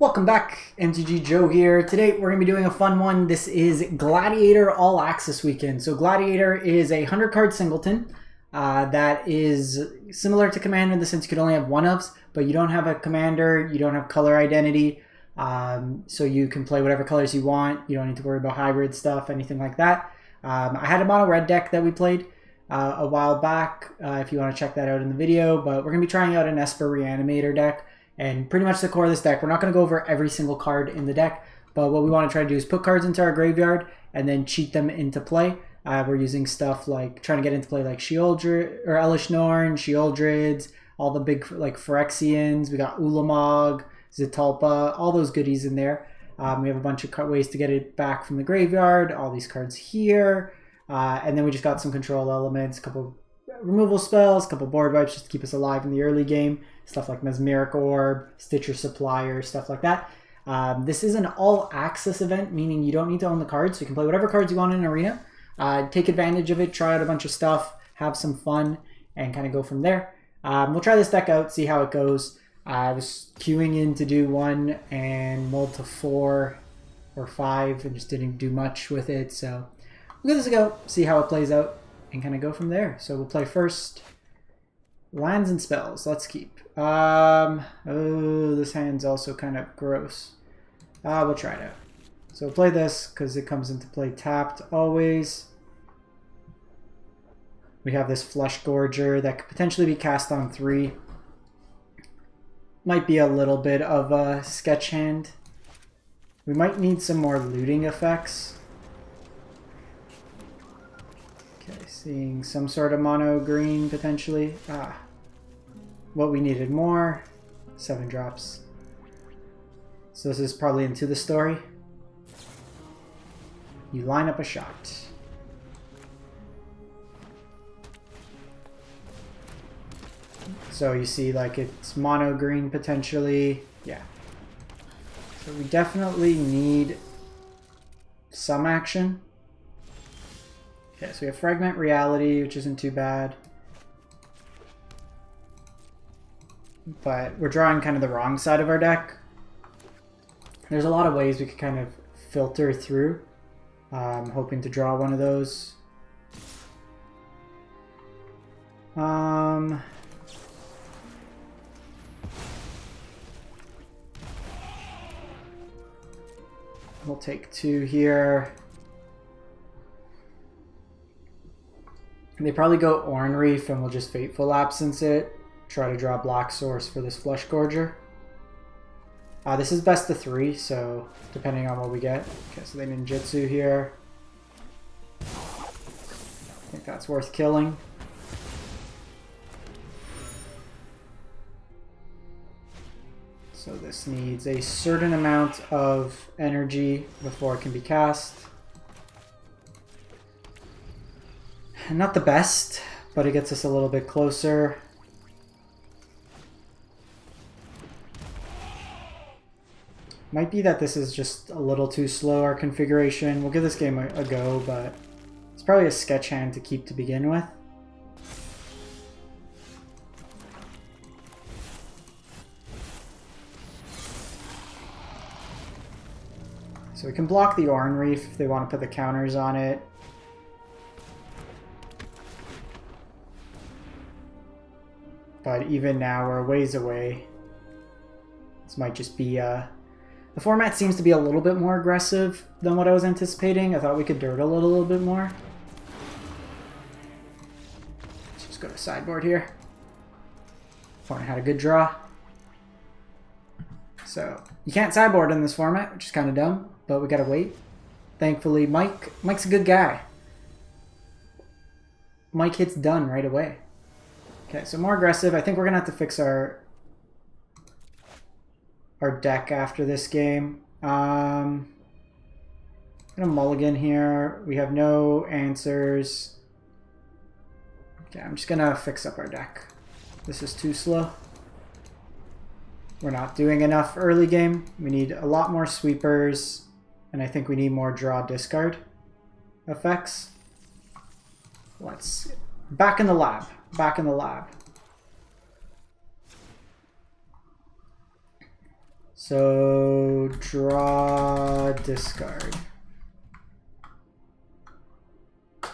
Welcome back, MTG Joe here. Today we're going to be doing a fun one. This is Gladiator All Access Weekend. So Gladiator is a 100-card singleton that is similar to Commander in the sense you could only have one ofs, but you don't have a commander, you don't have color identity, so you can play whatever colors you want. You don't need to worry about hybrid stuff, anything like that. I had a mono red deck that we played a while back, if you want to check that out in the video, but we're going to be trying out an Esper reanimator deck. And pretty much the core of this deck, we're not going to go over every single card in the deck, but what we want to try to do is put cards into our graveyard and then cheat them into play. We're using stuff like, trying to get into play like Sheoldred, or Elesh Norn, Sheoldreds, all the big like Phyrexians, we got Ulamog, Zetalpa, all those goodies in there. We have a bunch of ways to get it back from the graveyard, all these cards here, and then we just got some control elements, a couple removal spells, a couple board wipes just to keep us alive in the early game. Stuff like Mesmeric Orb, Stitcher Supplier, stuff like that. This is an all-access event, meaning you don't need to own the cards. So you can play whatever cards you want in an arena. Take advantage of it, try out a bunch of stuff, have some fun, and kind of go from there. We'll try this deck out, see how it goes. I was queuing in to do one and mulled to 4 or 5 and just didn't do much with it. So we'll give this a go, see how it plays out, and kind of go from there. So we'll play first lands and spells. Let's keep. Oh, this hand's also kind of gross. We'll try it out. So we'll play this because it comes into play tapped always. We have this Fleshgorger that could potentially be cast on 3. Might be a little bit of a sketch hand. We might need some more looting effects. Okay, seeing some sort of mono green potentially. What we needed more, 7 drops. So this is probably into the story. You line up a shot. So you see like it's mono green potentially. Yeah. So we definitely need some action. Okay, so we have Fragment Reality, which isn't too bad. But we're drawing kind of the wrong side of our deck. There's a lot of ways we could kind of filter through. Hoping to draw one of those. We'll take 2 here. They probably go Orn Reef and we'll just Fateful Absence it. Try to draw Black Source for this Fleshgorger. This is best of 3, so depending on what we get. Okay, so they ninjutsu here. I think that's worth killing. So this needs a certain amount of energy before it can be cast. Not the best, but it gets us a little bit closer. Might be that this is just a little too slow, our configuration. We'll give this game a go, but it's probably a sketch hand to keep to begin with. So we can block the Orn Reef if they want to put the counters on it. But even now, we're a ways away. This might just be... The format seems to be a little bit more aggressive than what I was anticipating. I thought we could dirt a little bit more. Let's just go to sideboard here. Opponent had a good draw. So, you can't sideboard in this format, which is kind of dumb, but we gotta wait. Thankfully, Mike's a good guy. Mike hits done right away. Okay, so more aggressive. I think we're gonna have to fix our deck after this game. I'm gonna mulligan here. We have no answers. Okay, I'm just gonna fix up our deck. This is too slow. We're not doing enough early game. We need a lot more sweepers, and I think we need more draw discard effects. Let's back in the lab. Back in the lab. So draw, discard. So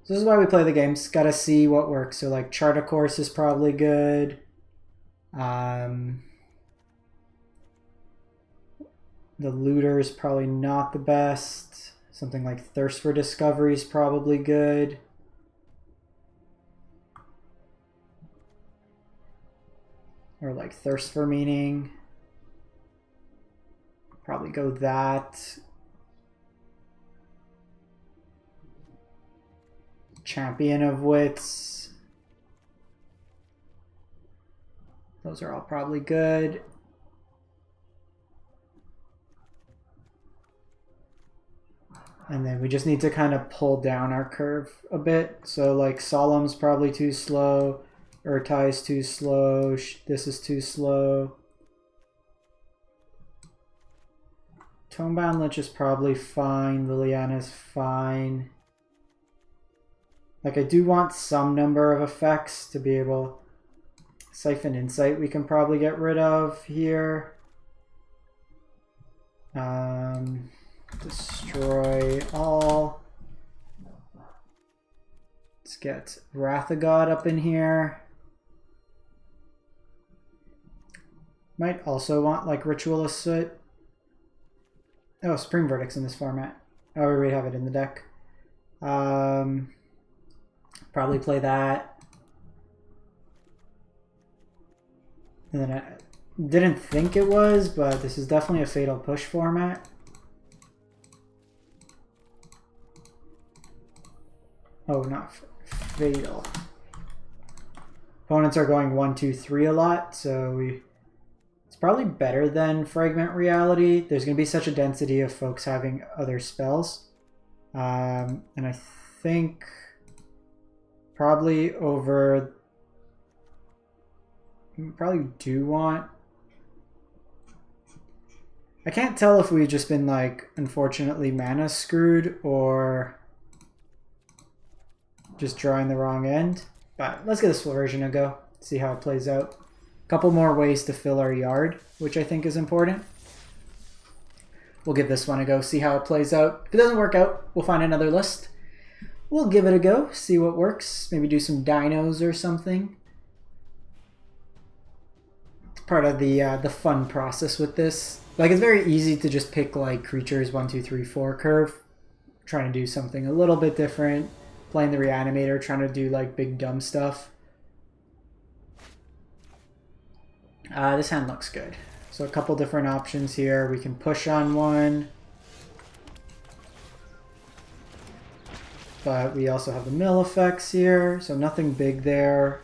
this is why we play the games. Gotta see what works. So like Chart a Course is probably good. The Looter is probably not the best. Something like Thirst for Discovery is probably good. Or like Thirst for Meaning. Probably go that. Champion of Wits. Those are all probably good. And then we just need to kind of pull down our curve a bit. So like Solemn's probably too slow. Urtai's too slow. This is too slow. Tomebound Lich is probably fine. Liliana's fine. Like I do want some number of effects to be able... Siphon Insight we can probably get rid of here. Destroy all. Let's get Wrath of God up in here. Might also want like Ritualist Soot. Oh, Spring Verdict's in this format. Oh, we already have it in the deck. Probably play that. And then I didn't think it was, but this is definitely a Fatal Push format. Oh, not Fatal. Opponents are going 1, 2, 3 a lot, so it's probably better than Fragment Reality. There's going to be such a density of folks having other spells. And I think probably over... Probably do want... I can't tell if we've just been like, unfortunately, mana screwed or just drawing the wrong end. But let's get this version a go, see how it plays out. A couple more ways to fill our yard, which I think is important. We'll give this one a go, see how it plays out. If it doesn't work out, we'll find another list. We'll give it a go, see what works. Maybe do some dinos or something. It's part of the fun process with this. Like, it's very easy to just pick like creatures 1, 2, 3, 4 curve. Trying to do something a little bit different. Playing the reanimator, trying to do like big dumb stuff. This hand looks good. So a couple different options here. We can push on one. But we also have the mill effects here, so nothing big there.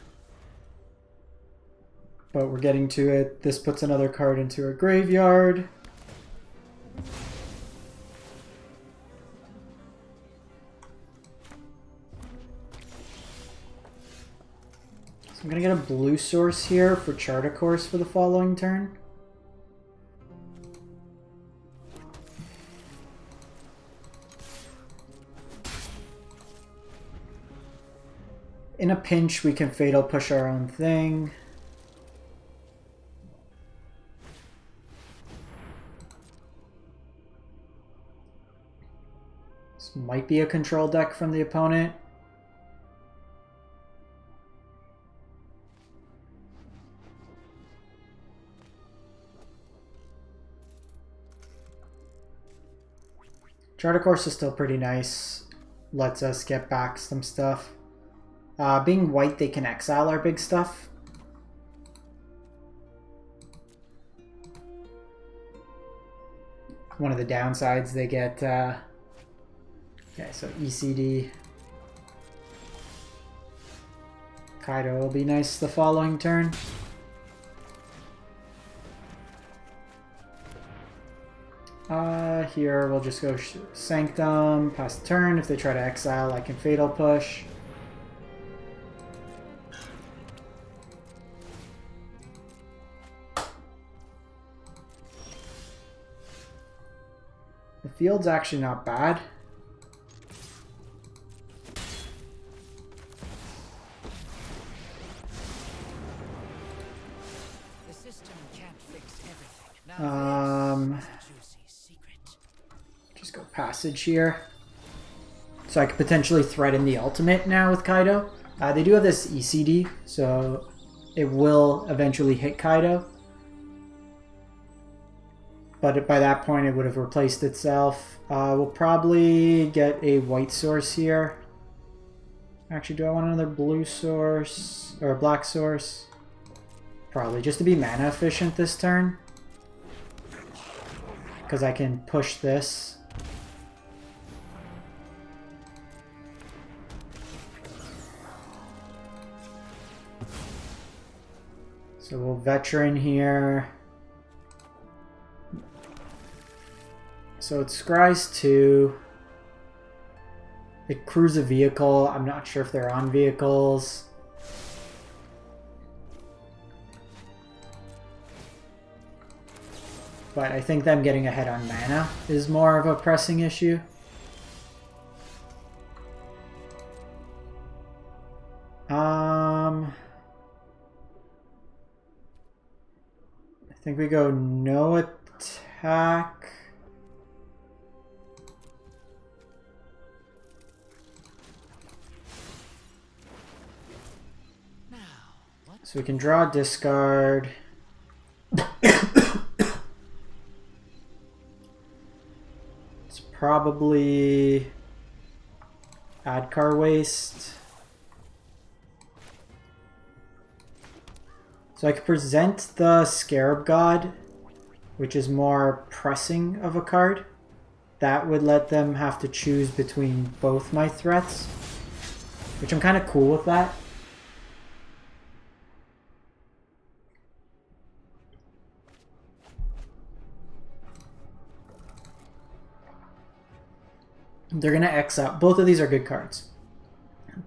But we're getting to it. This puts another card into a graveyard. So I'm going to get a blue source here for Chart a Course for the following turn. In a pinch, we can Fatal Push our own thing. This might be a control deck from the opponent. Chart a Course is still pretty nice. Lets us get back some stuff. Being white, they can exile our big stuff. One of the downsides, they get... okay, so ECD. Kaido will be nice the following turn. Here we'll just go Sanctum, pass the turn. If they try to exile, I can Fatal Push. The field's actually not bad. The system can't fix everything. Just go passage here. So I could potentially threaten the ultimate now with Kaido. They do have this ECD, so it will eventually hit Kaido. But by that point, it would have replaced itself. We'll probably get a white source here. Actually, do I want another blue source? Or a black source? Probably, just to be mana efficient this turn. Because I can push this. So we'll veteran here. So it scries 2. It crews a vehicle. I'm not sure if they're on vehicles. But I think them getting ahead on mana is more of a pressing issue. I think we go no attack. So we can draw a discard. It's probably Adkar waste. So I could present the Scarab God, which is more pressing of a card. That would let them have to choose between both my threats, which I'm kind of cool with that. They're going to X out. Both of these are good cards.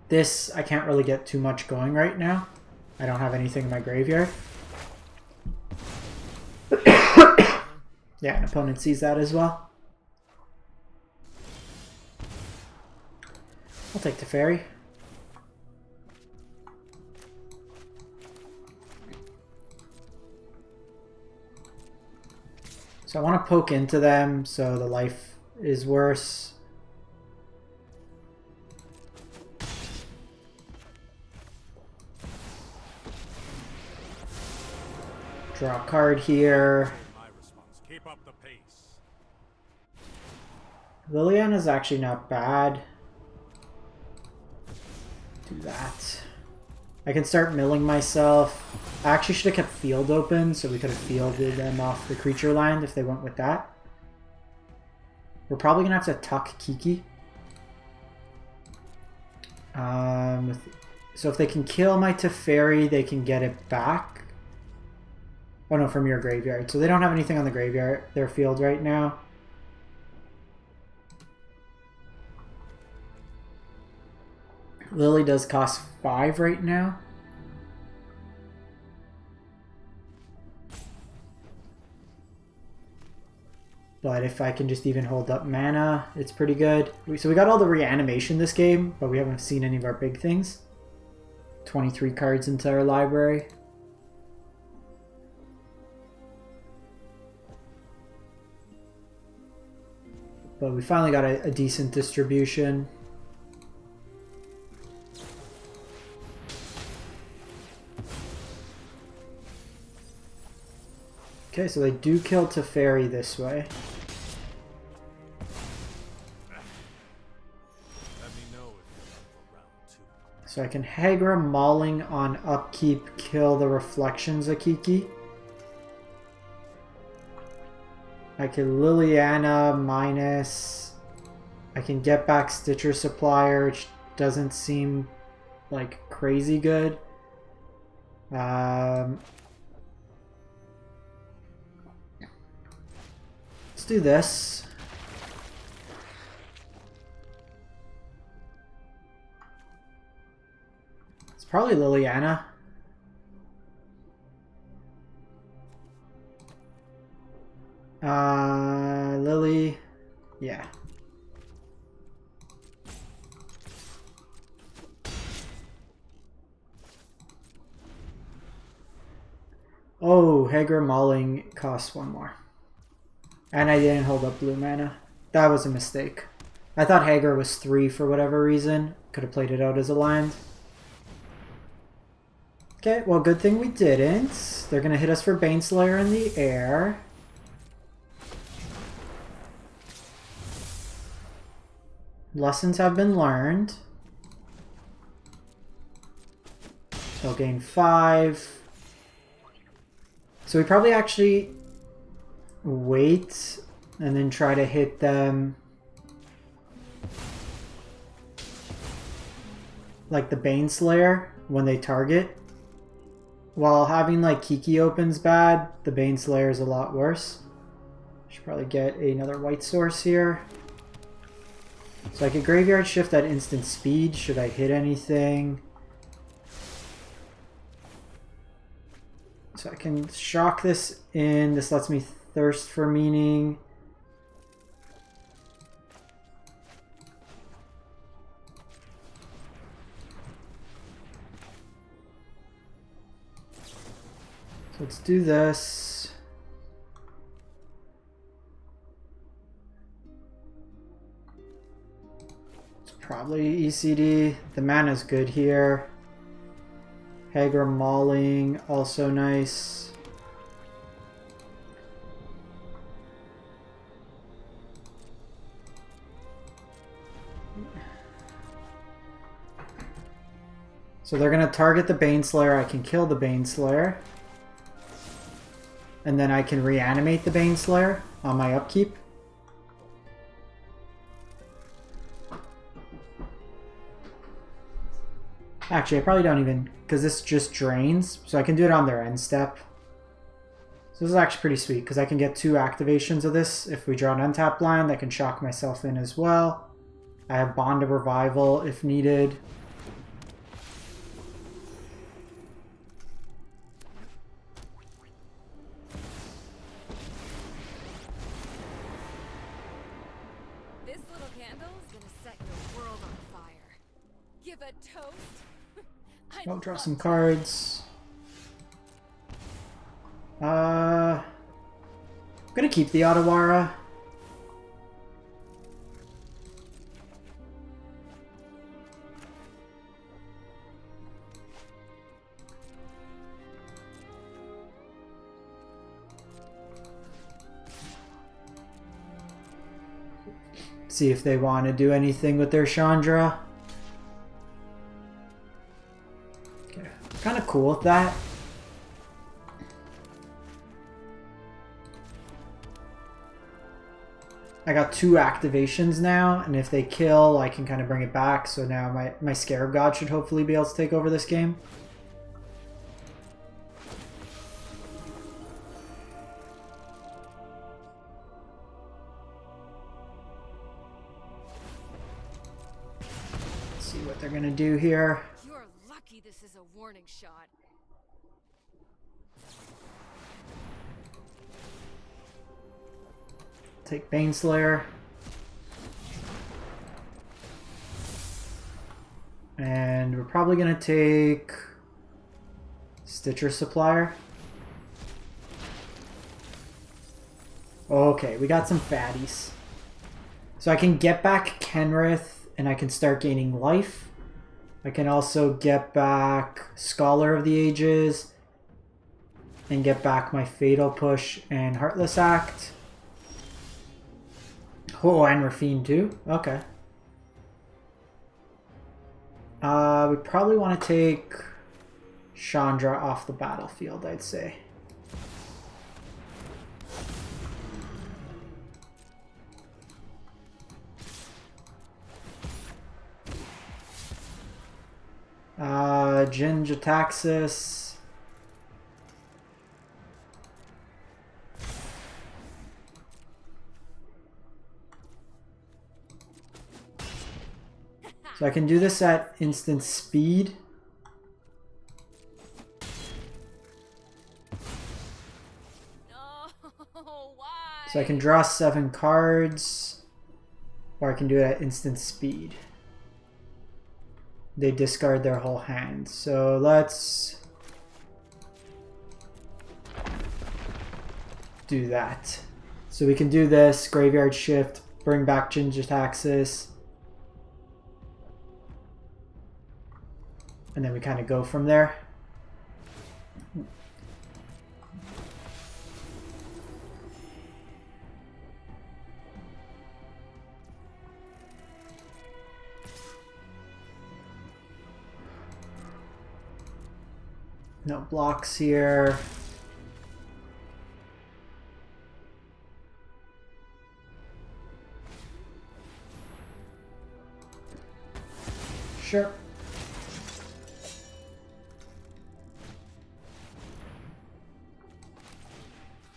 This, I can't really get too much going right now. I don't have anything in my graveyard. Yeah, an opponent sees that as well. I'll take the fairy. So I want to poke into them so the life is worse. Draw a card here. Keep up the pace. Liliana's actually not bad. Do that. I can start milling myself. I actually should have kept field open so we could have fielded them off the creature land if they went with that. We're probably gonna have to tuck Kiki. So if they can kill my Teferi, they can get it back. Oh no, from your graveyard. So they don't have anything on the graveyard, their field right now. Lily does cost 5 right now. But if I can just even hold up mana, it's pretty good. So we got all the reanimation this game, but we haven't seen any of our big things. 23 cards into our library. But we finally got a decent distribution. Okay, so they do kill Teferi this way. Let me know if you're up for round 2. So I can Hagra Mauling on upkeep, kill the Reflections Akiki. I can Liliana minus. I can get back Stitcher Supplier, which doesn't seem like crazy good. Let's do this. It's probably Liliana. Lily, yeah. Oh, Hager Mauling costs 1 more. And I didn't hold up blue mana. That was a mistake. I thought Hager was 3 for whatever reason. Could have played it out as a land. Okay, well, good thing we didn't. They're going to hit us for Baneslayer in the air. Lessons have been learned. They'll gain 5. So we probably actually wait and then try to hit them like the Baneslayer when they target. While having like Kiki opens bad, the Baneslayer is a lot worse. Should probably get another white source here. So I could graveyard shift at instant speed. Should I hit anything? So I can shock this in. This lets me thirst for meaning. So let's do this. It's probably ECD. The mana's good here. Hager Mauling, also nice. So they're going to target the Baneslayer. I can kill the Baneslayer. And then I can reanimate the Baneslayer on my upkeep. Actually, I probably don't even, because this just drains, so I can do it on their end step. So this is actually pretty sweet, because I can get 2 activations of this. If we draw an untapped land, I can shock myself in as well. I have Bond of Revival if needed. This little candle is going to set your world on fire. Give a toast. I'll draw some cards. I'm gonna keep the Otawara. See if they want to do anything with their Chandra. Kind of cool with that. I got 2 activations now, and if they kill, I can kind of bring it back. So now my Scarab God should hopefully be able to take over this game. Let's see what they're gonna do here. This is a warning shot. Take Baneslayer. And we're probably going to take Stitcher Supplier. Okay, we got some fatties. So I can get back Kenrith and I can start gaining life. I can also get back Scholar of the Ages and get back my Fatal Push and Heartless Act. Oh, and Rafine too? Okay. We probably want to take Chandra off the battlefield, I'd say. Jin-Gitaxias. So I can do this at instant speed. No, why? So I can draw 7 cards, or I can do it at instant speed. They discard their whole hand. So let's do that. So we can do this, graveyard shift, bring back Jin-Gitaxias. And then we kind of go from there. No blocks here. Sure.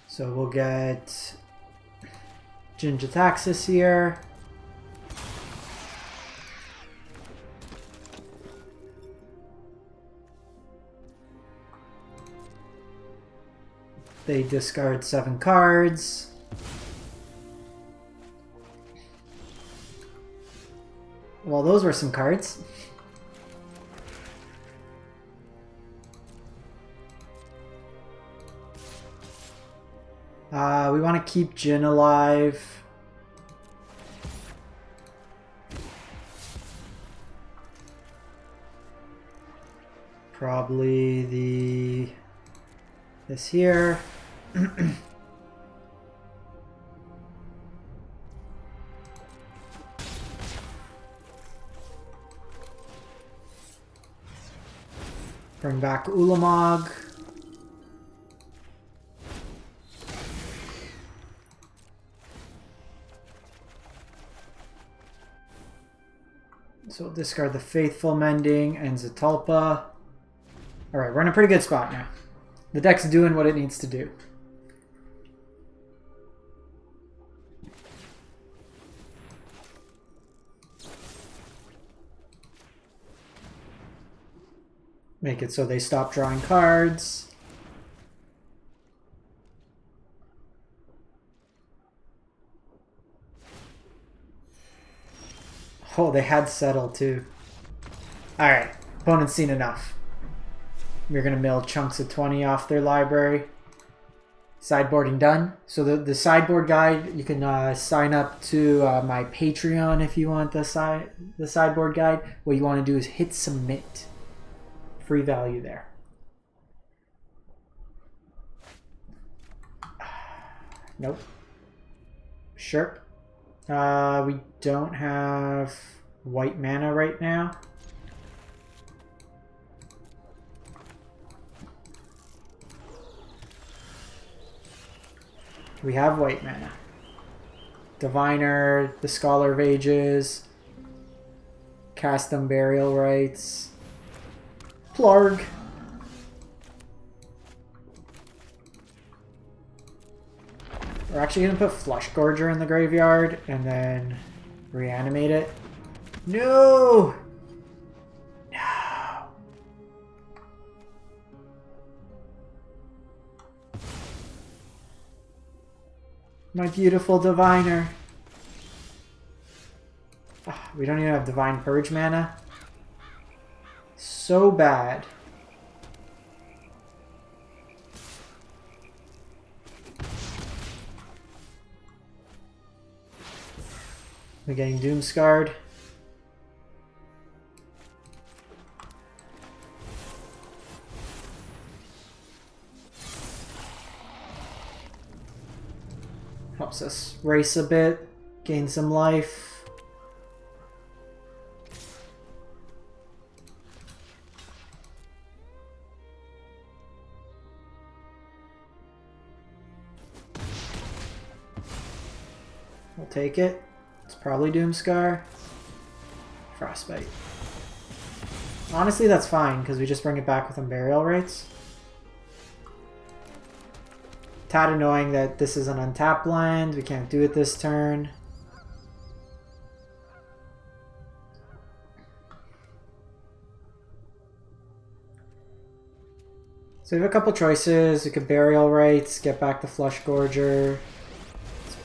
So we'll get Jin-Gitaxias here. They discard 7 cards. Well, those were some cards. We want to keep Jin alive. Probably this here. Bring back Ulamog. So we'll discard the Faithful Mending and Zetalpa. Alright, we're in a pretty good spot now. The deck's doing what it needs to do. Make it so they stop drawing cards. Oh, they had Settle too. Alright, opponent's seen enough. We're going to mill chunks of 20 off their library. Sideboarding done. So the sideboard guide, you can sign up to my Patreon if you want the sideboard guide. What you want to do is hit submit. Free value there. Nope. Sure. We don't have white mana right now. We have white mana. Diviner, the Scholar of Ages, Cast Burial Rites, Plarg. We're actually going to put Fleshgorger in the graveyard and then reanimate it. No! No! My beautiful Diviner. We don't even have Divine Purge mana. So bad. We're getting Doomscarred. Helps us race a bit, gain some life. We'll take it. It's probably Doomscar. Frostbite. Honestly, that's fine, because we just bring it back with Unburial Rites. Tad annoying that this is an untapped land. We can't do it this turn. So we have a couple choices. We could Burial Rites, get back the Fleshgorger.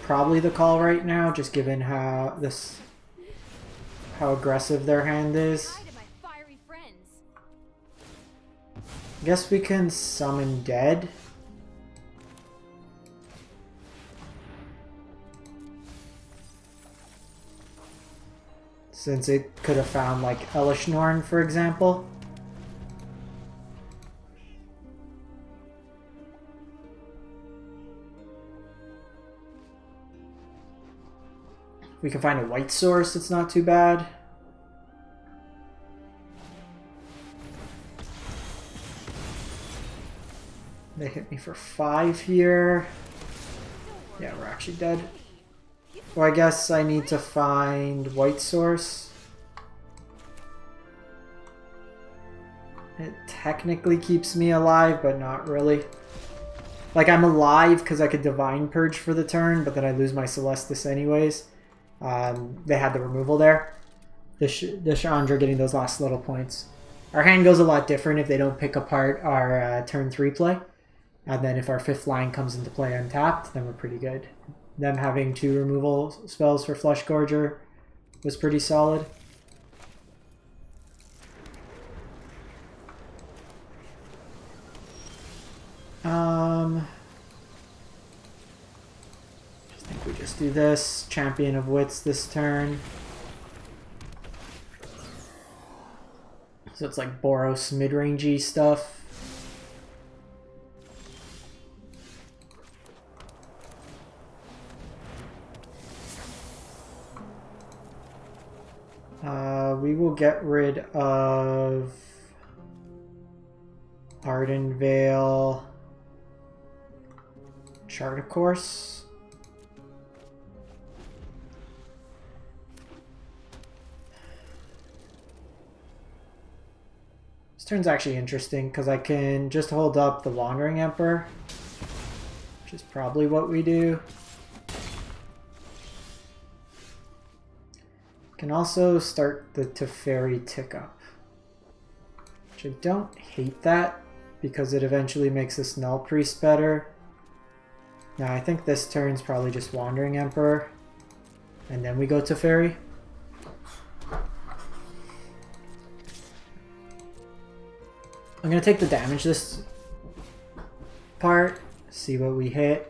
Probably the call right now, just given how aggressive their hand is. I guess we can summon Dead. since it could have found like Elesh Norn, for example. If we can find a white source, it's not too bad. They hit me for 5 here. Yeah, we're actually dead. Well, I guess I need to find white source. It technically keeps me alive, but not really. Like, I'm alive because I could Divine Purge for the turn, but then I lose my Celestis anyways. They had the removal there. The Chandra getting those last little points. Our hand goes a lot different if they don't pick apart our turn 3 play. And then if our 5th line comes into play untapped, then we're pretty good. Them having 2 removal spells for Fleshgorger was pretty solid. I think we just do this. Champion of Wits this turn. So it's like Boros mid-rangey stuff. We will get rid of Ardenvale, Chart of Course. This turn's actually interesting because I can just hold up the Wandering Emperor, which is probably what we do. Can also start the Teferi tick up, which I don't hate that because it eventually makes this Null Priest better. Now I think this turn's probably just Wandering Emperor, and then we go Teferi. I'm gonna take the damage this part, see what we hit.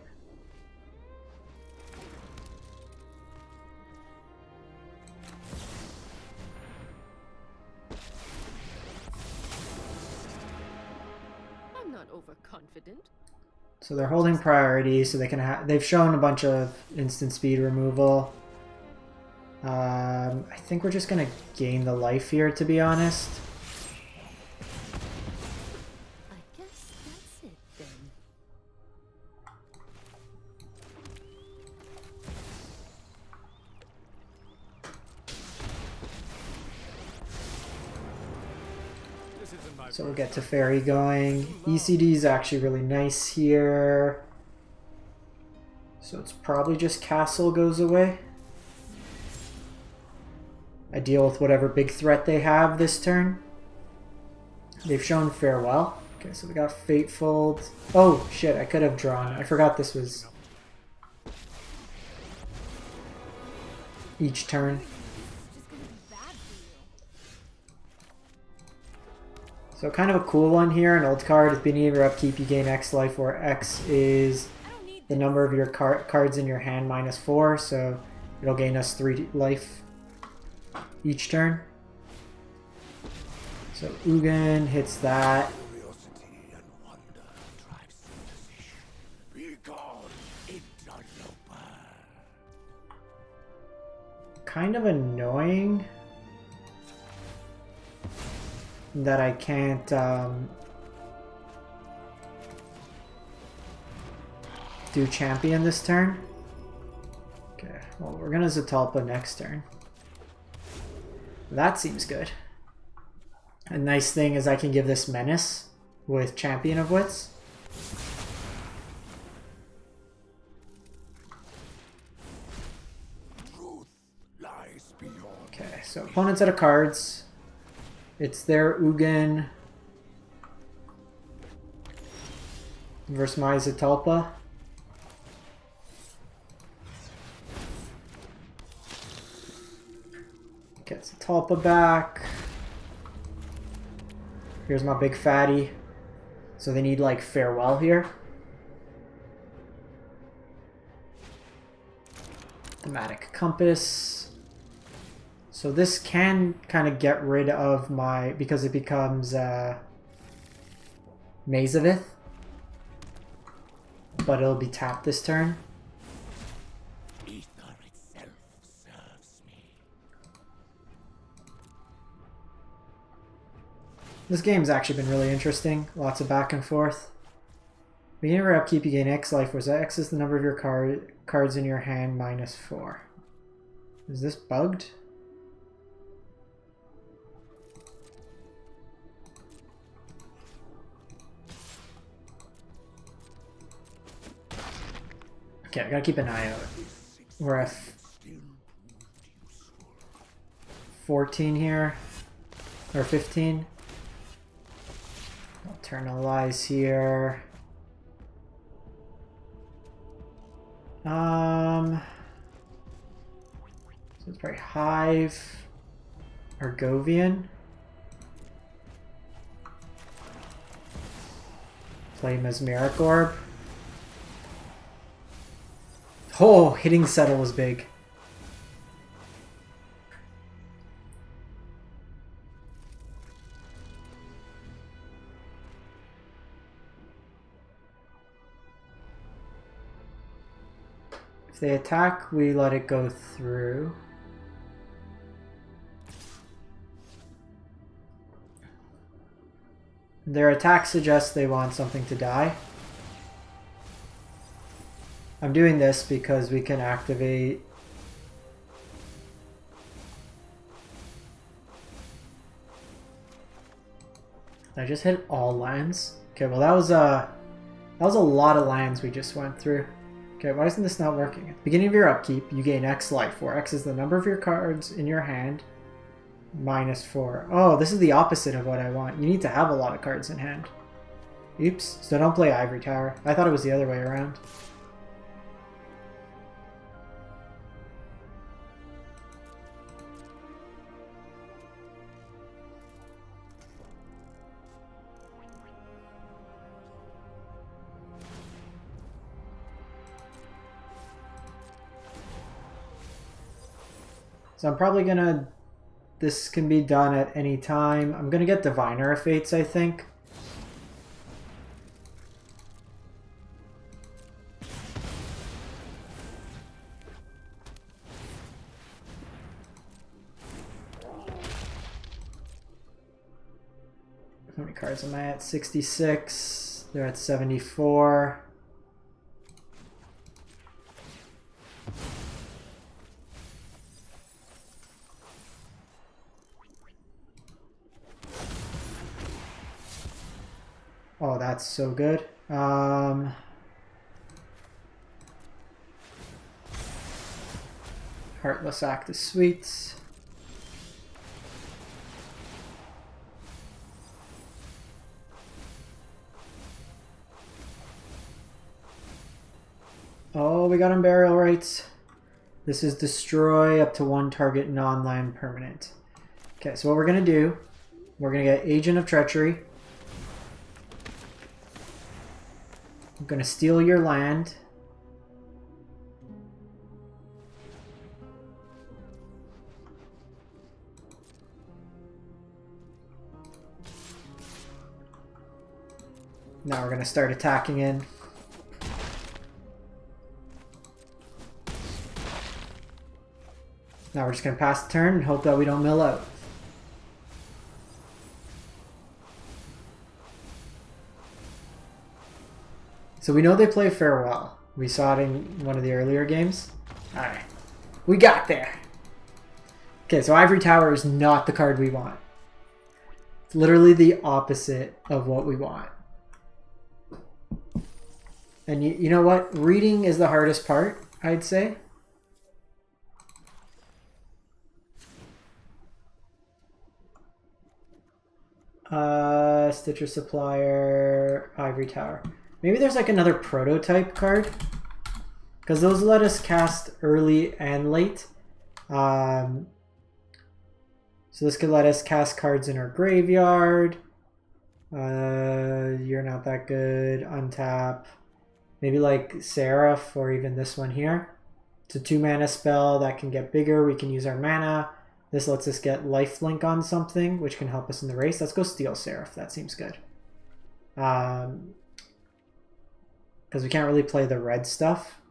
Overconfident. So they're holding priority, so they can they've shown a bunch of instant speed removal. I think we're just gonna gain the life here, to be honest. I guess that's it then. So we'll get Teferi going. ECD is actually really nice here. So it's probably just Castle goes away. I deal with whatever big threat they have this turn. They've shown Farewell. Okay, so we got Fateful. Oh shit, I could have drawn. I forgot this was each turn. So kind of a cool one here, an old card. At the beginning of your upkeep, you gain X life, where X is the number of your cards in your hand minus 4, so it'll gain us 3 life each turn. So Ugin hits that. Kind of annoying that I can't do champion this turn. Okay, well we're gonna Zetalpa next turn. That seems good. A nice thing is I can give this Menace with Champion of Wits. Okay, so opponent's out of cards. It's their Ugin versus my Zetalpa. Get Zetalpa back. Here's my big fatty. So they need like Farewell here. Thematic Compass. So this can kind of get rid of my... because it becomes Mazavith. But it'll be tapped this turn. Ether itself serves me. This game's actually been really interesting. Lots of back and forth. Beginning of your upkeep, you gain X life, where X is the number of your cards in your hand minus 4. Is this bugged? Okay, I gotta keep an eye out. We're at 14 here, or 15. Eternalize here. So it's probably Hive, Argovian. Play Mesmeric Orb. Oh, hitting Settle was big. If they attack, we let it go through. Their attack suggests they want something to die. I'm doing this because we can activate I just hit all lands. Okay, well that was a lot of lands we just went through. Okay, why isn't this not working? At the beginning of your upkeep, you gain X life, where X is the number of your cards in your hand minus 4. Oh, this is the opposite of what I want. You need to have a lot of cards in hand. Oops, so don't play Ivory Tower. I thought it was the other way around. So I'm probably gonna... This can be done at any time. I'm gonna get Diviner of Fates, I think. How many cards am I at? 66. They're at 74. Oh, that's so good. Heartless Act is sweet. Oh, we got Unburial Rights. This is destroy up to one target non-land permanent. Okay, so what we're going to do, we're going to get Agent of Treachery. I'm going to steal your land. Now we're going to start attacking in. Now we're just going to pass the turn and hope that we don't mill out. So we know they play Farewell. We saw it in one of the earlier games. Alright. We got there. Okay, so Ivory Tower is not the card we want. It's literally the opposite of what we want. And you know what? Reading is the hardest part, I'd say. Stitcher Supplier, Ivory Tower. Maybe there's like another prototype card, because those let us cast early and late. So this could let us cast cards in our graveyard. You're not that good. Untap. Maybe like Serra, or even this one here. It's a 2-mana spell that can get bigger. We can use our mana. This lets us get lifelink on something, which can help us in the race. Let's go steal Seraph. That seems good. Because we can't really play the red stuff.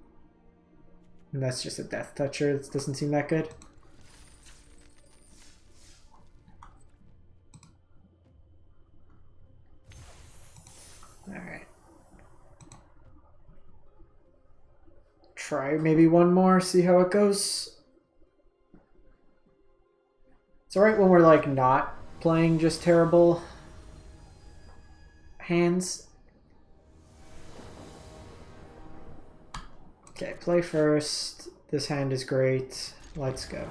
And that's just a Death Toucher. This doesn't seem that good. Alright. Try maybe one more, see how it goes. It's alright when we're like not playing just terrible hands. Okay, play first. This hand is great. Let's go.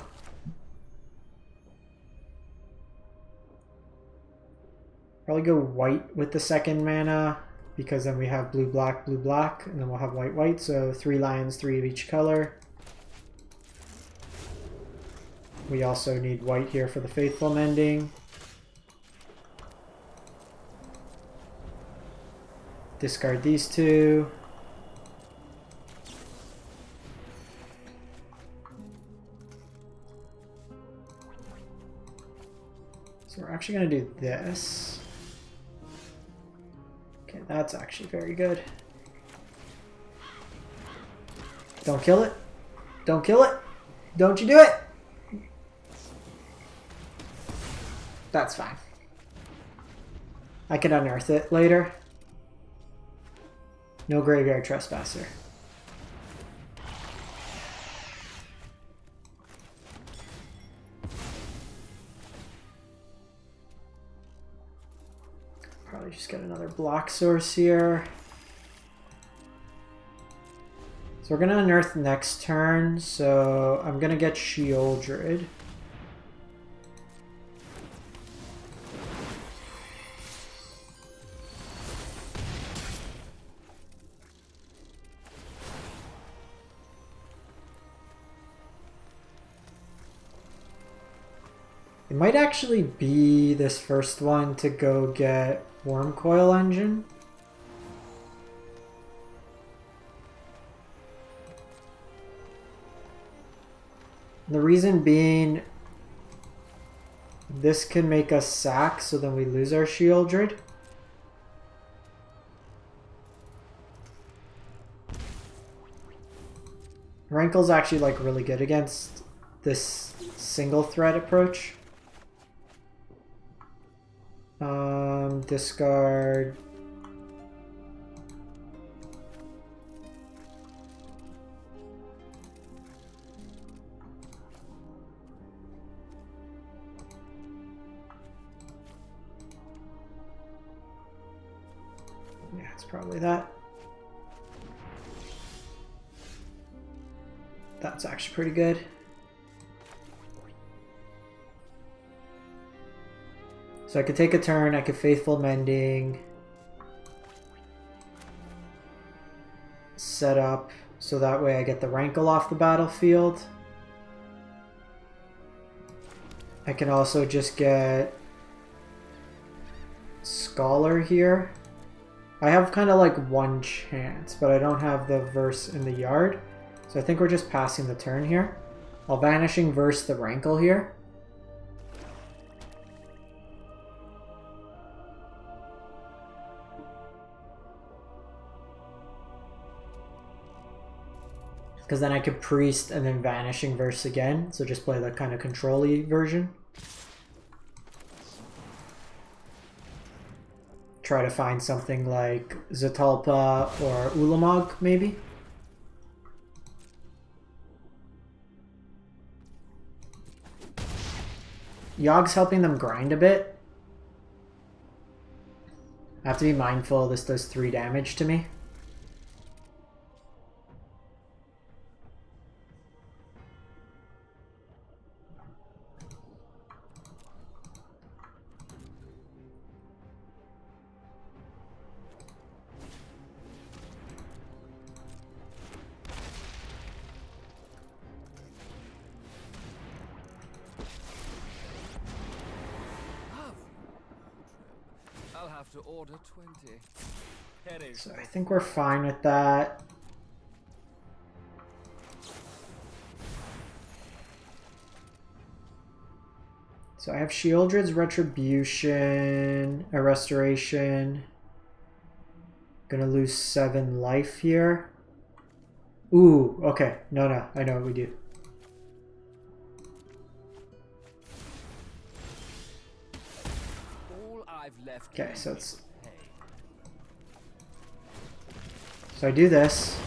Probably go white with the second mana, because then we have blue, black, and then we'll have white, white. So 3 lions, 3 of each color. We also need white here for the Faithful Mending. Discard these 2. So we're actually going to do this. Okay, that's actually very good. Don't kill it. Don't kill it. Don't you do it. That's fine. I can unearth it later. No Graveyard Trespasser. Probably just get another black source here. So we're going to unearth next turn, so I'm going to get Sheoldred. It might actually be this first one to go get Wormcoil Engine. The reason being, this can make us sack, so then we lose our Sheoldred. Rankle's actually like really good against this single threat approach. Discard. Yeah, it's probably that. That's actually pretty good. So I could take a turn, I could Faithful Mending, set up so that way I get the Rankle off the battlefield. I can also just get Scholar here. I have kind of like one chance, but I don't have the Verse in the yard. So I think we're just passing the turn here. I'll Vanishing Verse the Rankle here. Because then I could Priest and then Vanishing Verse again. So just play the kind of control-y version. Try to find something like Zetalpa or Ulamog, maybe. Yogg's helping them grind a bit. I have to be mindful this does 3 damage to me. To order 20. So I think we're fine with that. So I have Sheoldred's Retribution, a Restoration. Gonna lose 7 life here. Ooh, okay. No, I know what we do. All I've left Okay, so is it's... hay. So I do this.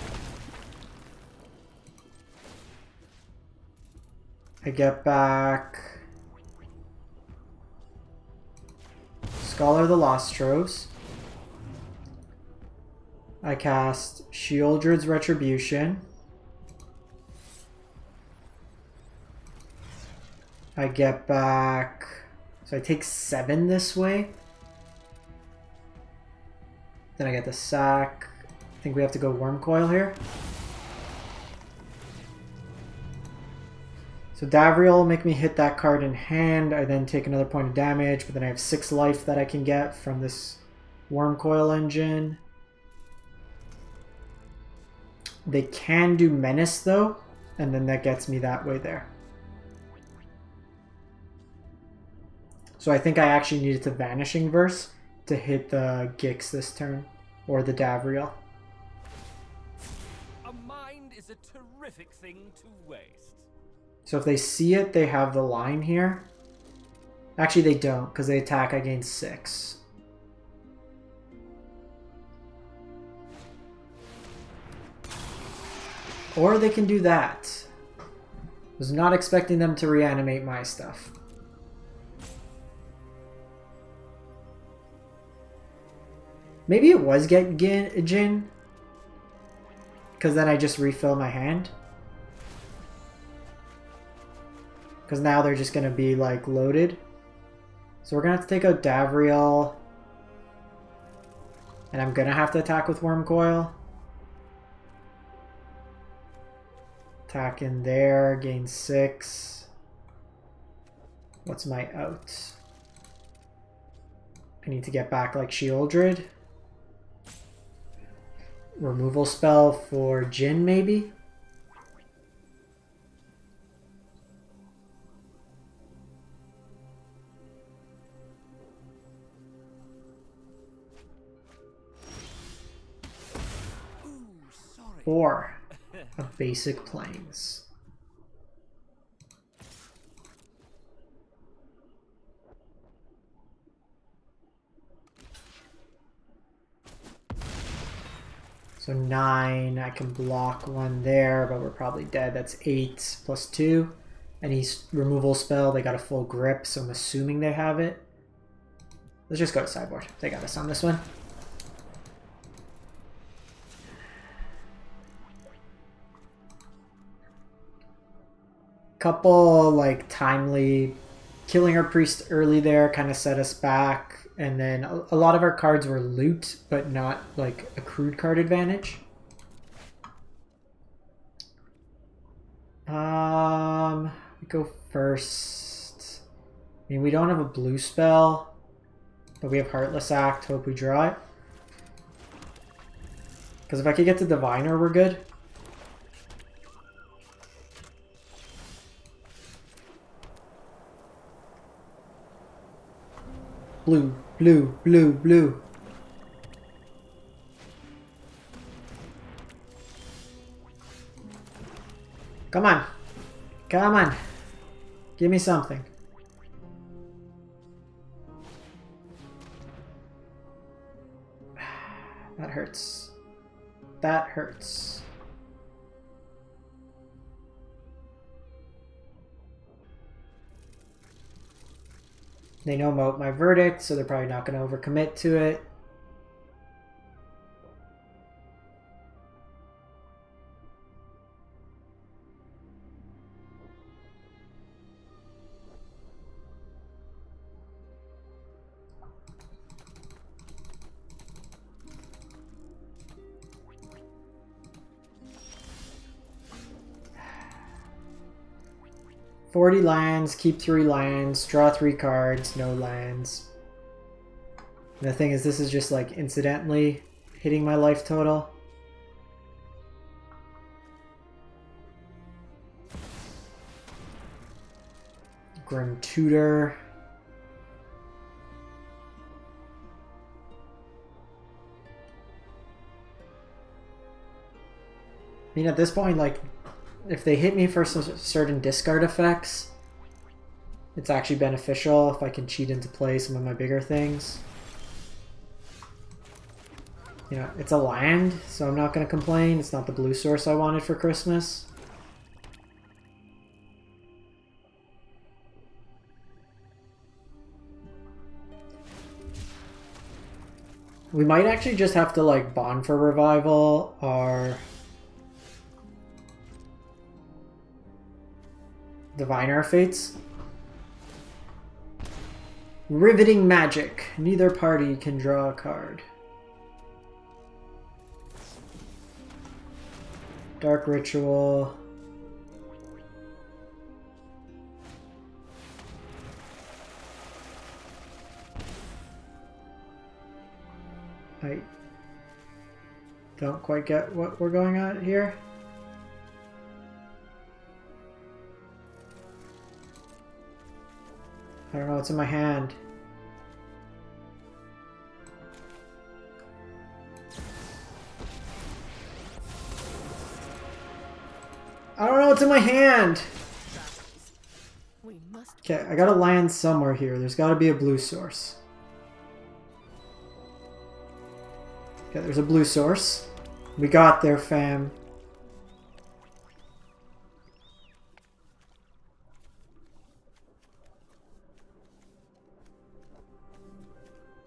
I get back Scholar of the Lost Troves. I cast Sheoldred's Retribution. I get back... So I take 7 this way. Then I get the sack. I think we have to go Wormcoil here. So Davriel will make me hit that card in hand. I then take another point of damage, but then I have 6 life that I can get from this Wormcoil engine. They can do Menace though, and then that gets me that way there. So I think I actually needed to Vanishing Verse to hit the Gix this turn, or the Davriel. A mind is a terrific thing to waste. So if they see it, they have the line here. Actually, they don't, because they attack, I gain 6. Or they can do that. Was not expecting them to reanimate my stuff. Maybe it was get Jin, because then I just refill my hand. Because now they're just going to be like loaded. So we're going to have to take out Davriel. And I'm going to have to attack with Wormcoil. Attack in there, gain 6. What's my out? I need to get back like Sheoldred. Removal spell for Jin maybe? Ooh, sorry. 4 of basic planes. So 9, I can block 1 there, but we're probably dead. That's 8 plus 2. Any removal spell, they got a full grip, so I'm assuming they have it. Let's just go to sideboard. They got us on this one. Couple like timely killing our priest early there kind of set us back. And then a lot of our cards were loot, but not like accrued card advantage. We go first. I mean, we don't have a blue spell, but we have Heartless Act. Hope we draw it. Because if I could get to Diviner, we're good. Blue, blue, blue, blue. Come on. Come on. Give me something. That hurts. That hurts. They know about my verdict, so they're probably not going to overcommit to it. $40 lands, keep 3 lands, draw 3 cards, no lands. And the thing is, this is just like incidentally hitting my life total. Grim Tutor. I mean, at this point, like, if they hit me for certain discard effects, it's actually beneficial if I can cheat into play some of my bigger things. You know, it's a land, so I'm not going to complain. It's not the blue source I wanted for Christmas. We might actually just have to, like, bond for revival our Diviner Fates. Riveting Magic. Neither party can draw a card. Dark Ritual. I don't quite get what we're going on here. I don't know what's in my hand. I don't know what's in my hand! Okay, I gotta land somewhere here. There's gotta be a blue source. Okay, there's a blue source. We got there, fam.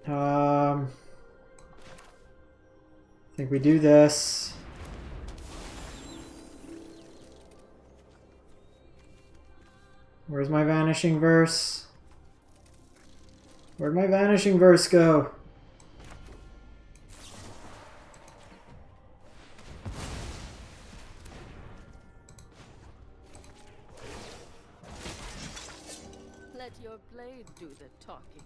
I think we do this. Where's my Vanishing Verse? Where'd my Vanishing Verse go? Let your blade do the talking.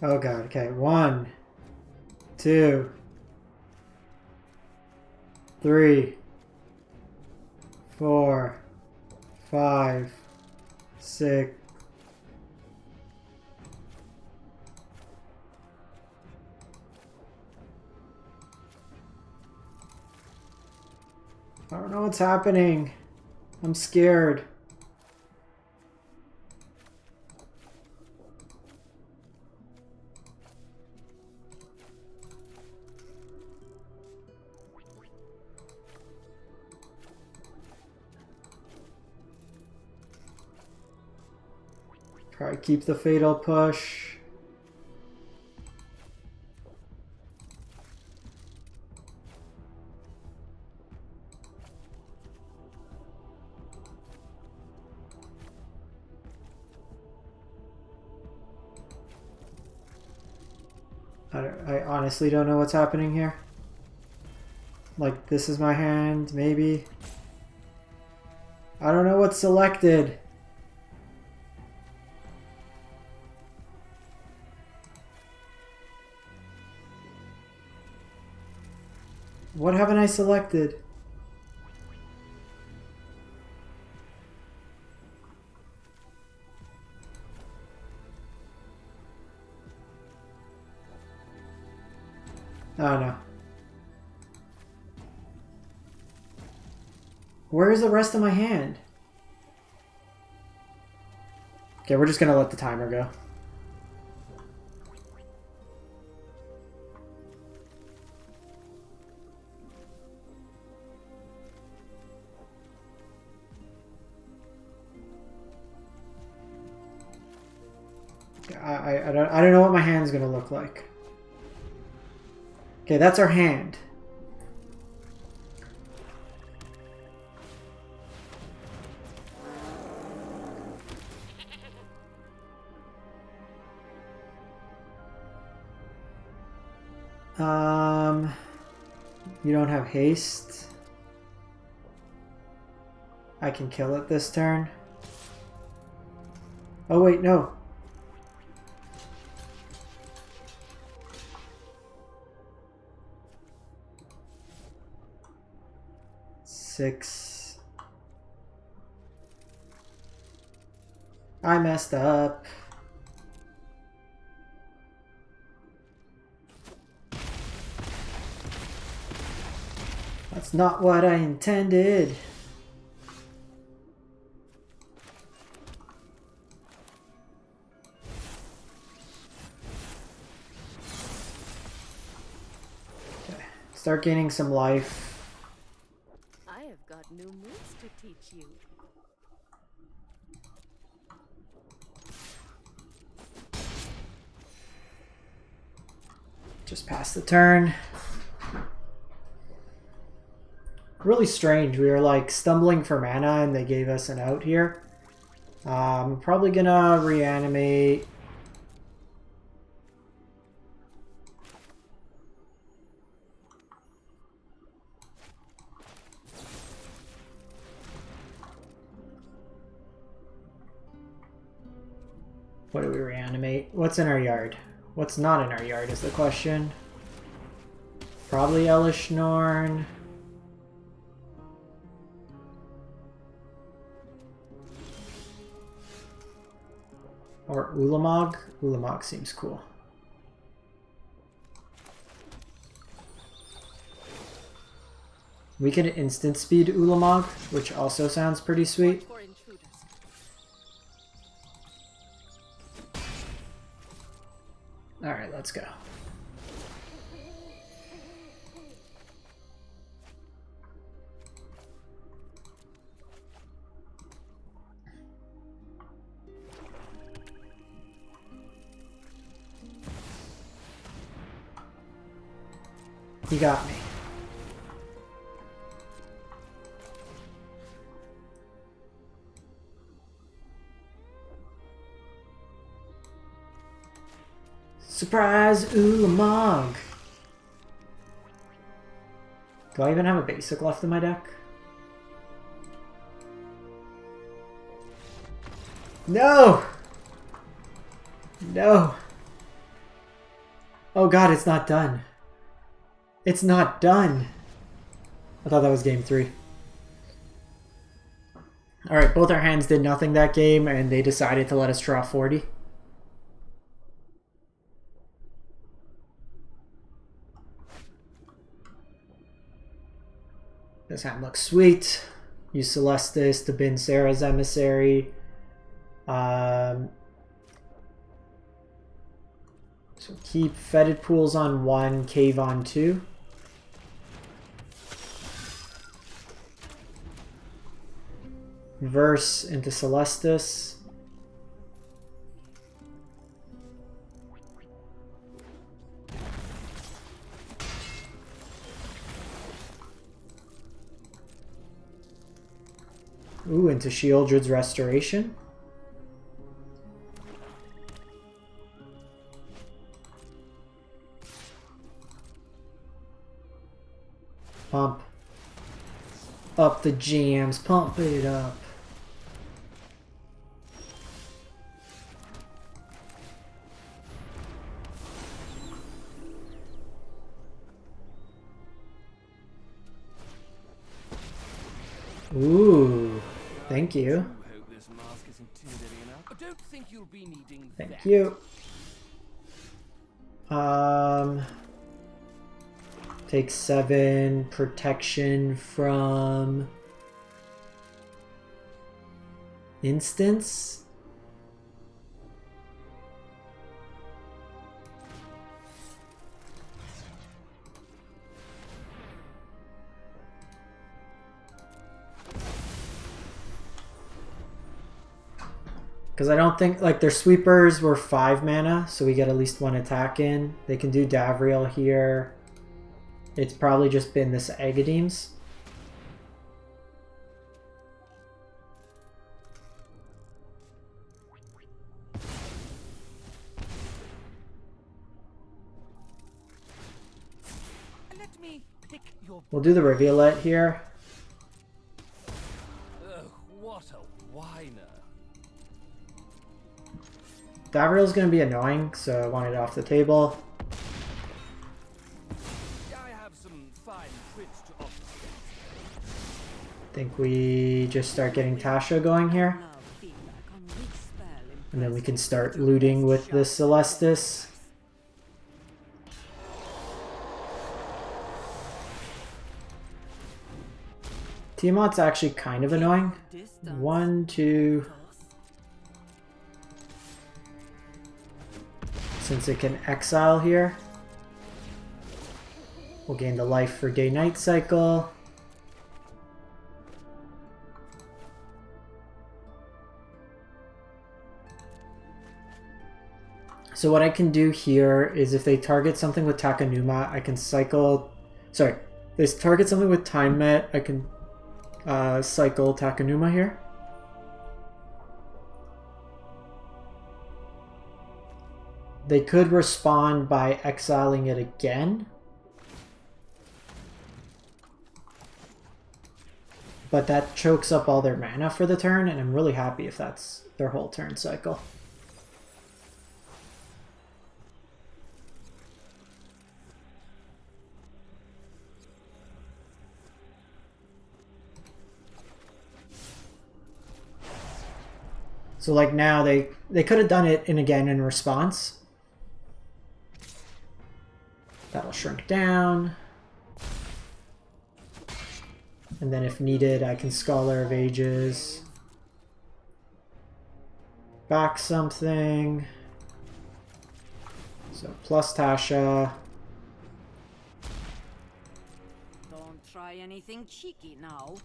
Oh god, okay. 1, 2, 3, 4, 5, 6. I don't know what's happening. I'm scared. Try to keep the fatal push. I honestly don't know what's happening here. Like, this is my hand, maybe. I don't know what's selected. What haven't I selected? Oh no. Where's the rest of my hand? Okay, we're just gonna let the timer go. I don't know what my hand's gonna look like. Okay, that's our hand. You don't have haste. I can kill it this turn. Oh wait, no. Six. I messed up. That's not what I intended. Okay. Start gaining some life. I have got new moves to teach you. Just pass the turn. Really strange. We were like stumbling for mana and they gave us an out here. I'm probably gonna reanimate. What do we reanimate? What's in our yard? What's not in our yard is the question. Probably Elesh Norn. Or Ulamog. Ulamog seems cool. We can instant speed Ulamog, which also sounds pretty sweet. For intruders. Alright, let's go. He got me. Surprise Ulamog! Do I even have a basic left in my deck? No! No! Oh god, it's not done. It's not done! I thought that was game 3. Alright, both our hands did nothing that game, and they decided to let us draw 40. This hand looks sweet. Use Celestis to bin Serra's Emissary. So keep Fetid Pools on 1, Cave on 2. Verse into Celestis. Ooh, into Sheoldred's Restoration. Pump up the jams, pump it up. Ooh, thank you. Hope this mask is intimidating enough. I don't think you'll be needing Thank that. you. Take 7 protection from instance. Because I don't think, like, their sweepers were 5 mana, so we get at least 1 attack in. They can do Davriel here. It's probably just been this Agadeem's. Let me pick your. We'll do the Revealette here. Ugh, what a whiner. Davriel's going to be annoying, so I want it off the table. I have some fine tricks to offer. I think we just start getting Tasha going here. Now feedback on which spell And then we can start looting with the Celestis. Tiamat's actually kind of annoying. Distance. 1, 2... Since it can exile here. We'll gain the life for day-night cycle. So what I can do here is if they target something with Takenuma, I can cycle... Sorry, if they target something with Time Met, I can cycle Takenuma here. They could respond by exiling it again. But that chokes up all their mana for the turn, and I'm really happy if that's their whole turn cycle. So like now they could have done it again in response. That'll shrink down. And then if needed, I can Scholar of Ages. Back something. So plus Tasha. Don't try anything cheeky now.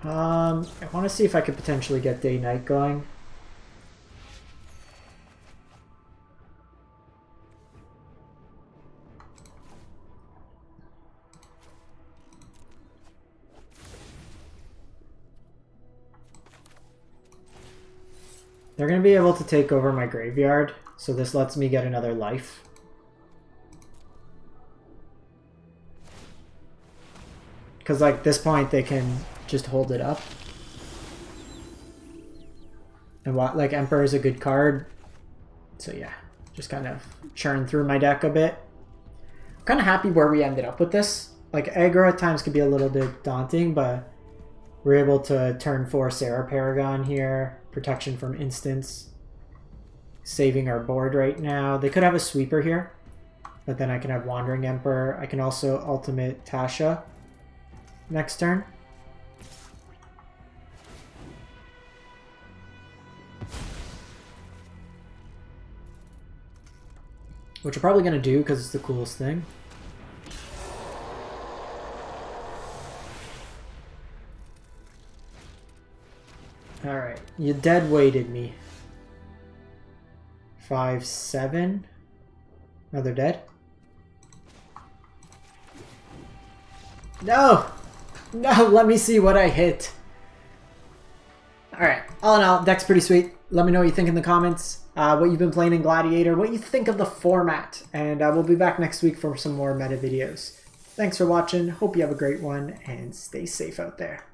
I want to see if I could potentially get day-night going. They're going to be able to take over my graveyard, so this lets me get another life. Because like this point they can just hold it up. And what, like Emperor is a good card. So yeah, just kind of churn through my deck a bit. I'm kind of happy where we ended up with this. Like aggro at times could be a little bit daunting, but we're able to turn 4 Serra Paragon here. Protection from instants. Saving our board right now. They could have a sweeper here, but then I can have Wandering Emperor. I can also ultimate Tasha next turn. Which we're probably going to do because it's the coolest thing. Alright, you dead weighted me. 5, 7. Oh, they're dead? No! No, let me see what I hit. Alright, all in all, deck's pretty sweet. Let me know what you think in the comments. What you've been playing in Gladiator, what you think of the format. And we'll be back next week for some more meta videos. Thanks for watching, hope you have a great one, and stay safe out there.